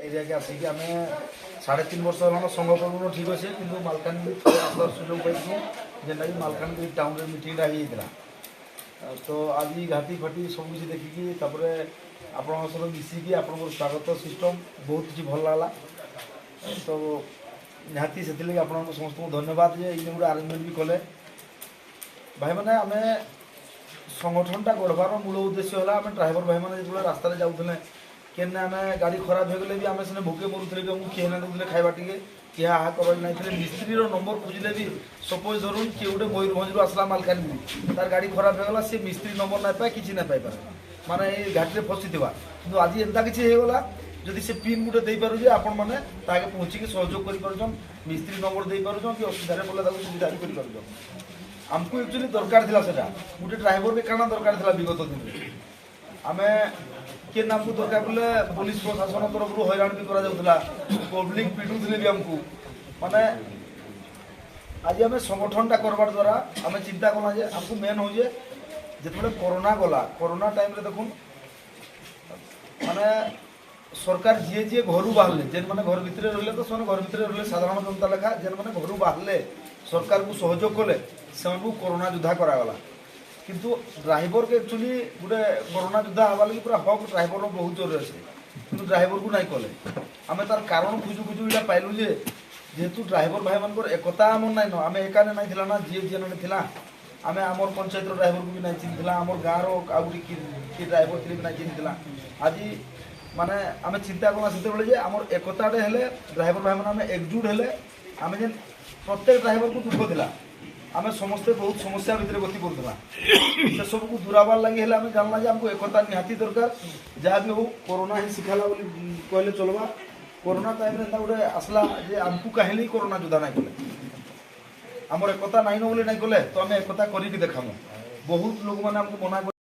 area आसिक आम 3.5 वर्ष है संघ प्रबंधन ठीक अच्छे कि मालकानगिरी आसार सुजोग पाई जेनटा कि मालकानगिरी टाउन मीटिंगटा होता तो आज घाटी फाटी सब किसी देखिकी आप मिसिकी आप स्वागत सिस्टम बहुत किसी भल लगा तो निहाती से आप समस्त को धन्यवाद जे इन गोटे आरेंजमेंट भी कले भाई मैंने आम संगठनटा गढ़वार मूल उद्देश्य है आम ड्राइवर भाई मैंने जो रास्तार जाऊे केने आम गाड़ी खराब हो गले भी आम से भोके मरुले भी आमको किए ना खाଇବା टे किए आहा कर मिस्त्री नंबर खोजिले भी सपोज धरुन किए गोटे मयूरभंज आसला मालकानगिरी तार गाड़ी खराब हो गला सी मिस्त्री नंबर ना पाए कि ना पाइपर माने घाटी में फसी कि आज एंता किसी होगला जदि से पिन गोटे दे पारे आपण मैंने पहुँचिक सहयोग कर मिस्त्री नंबर दे पार कि असुविधा पड़े सुविधा भी कर आमको एक्चुअली दरकार था सेटा गोटे ड्राइवर के काना दरकार था विगत दिन में आम किए आमको दरकार बोले पुलिस प्रशासन तरफ हैरान भी करा पब्लिक पिटुले भी आमको माने आज आम संगठनटा करवार द्वारा आम चिंता कला जे आमको मेन हो जो कोरोना गला कोरोना टाइम रे देखुन माने सरकार जी जी घर बाहर जेन मैंने घर भितर रही तो घर भितर रही साधारण जनता लेखा जेन मैंने घर बाहर सरकार को सहयोग कले से कोरोना युद्धा करागला किंतु ड्राइवर के एक्चुअली गोटे कोरोना युद्धा हवा लगे पूरा हक ड्राइवर बहुत जोर अच्छे कि ड्राइवर को नहीं कले आम तार कारण खोजु खोजु ये पाइलु जेहेतु ड्राइवर भाई मान एकता आम नाइन आम एका नहीं ना जी जी ना आम आम पंचायत ड्राइवर को भी नहीं चिन्ह आम गाँव रोटे किए ड्राइवर थे भी नहीं चिन्ह आज माने आम चिंता कला से आम एकताटे हेले ड्राइवर भाई मैंने एकजुट हेले आम जेन प्रत्येक ड्राइवर को दुख दिला आम समस्ते बहुत समस्या भितर गति करूला से सब को दूराबार लगे आम जानला जे आमको एकता निहाती दरकार जहाँ भी हो कोरोना ही शिखाला कहले चलवा कोरोना टाइम रे गोटे आसला जे आमको कहीं कोरोना जुदा नहीं कले आमर एकता नाइन बोले नहीं कले तो आम एकता करके देखामु बहुत लोग मैंने आमको मना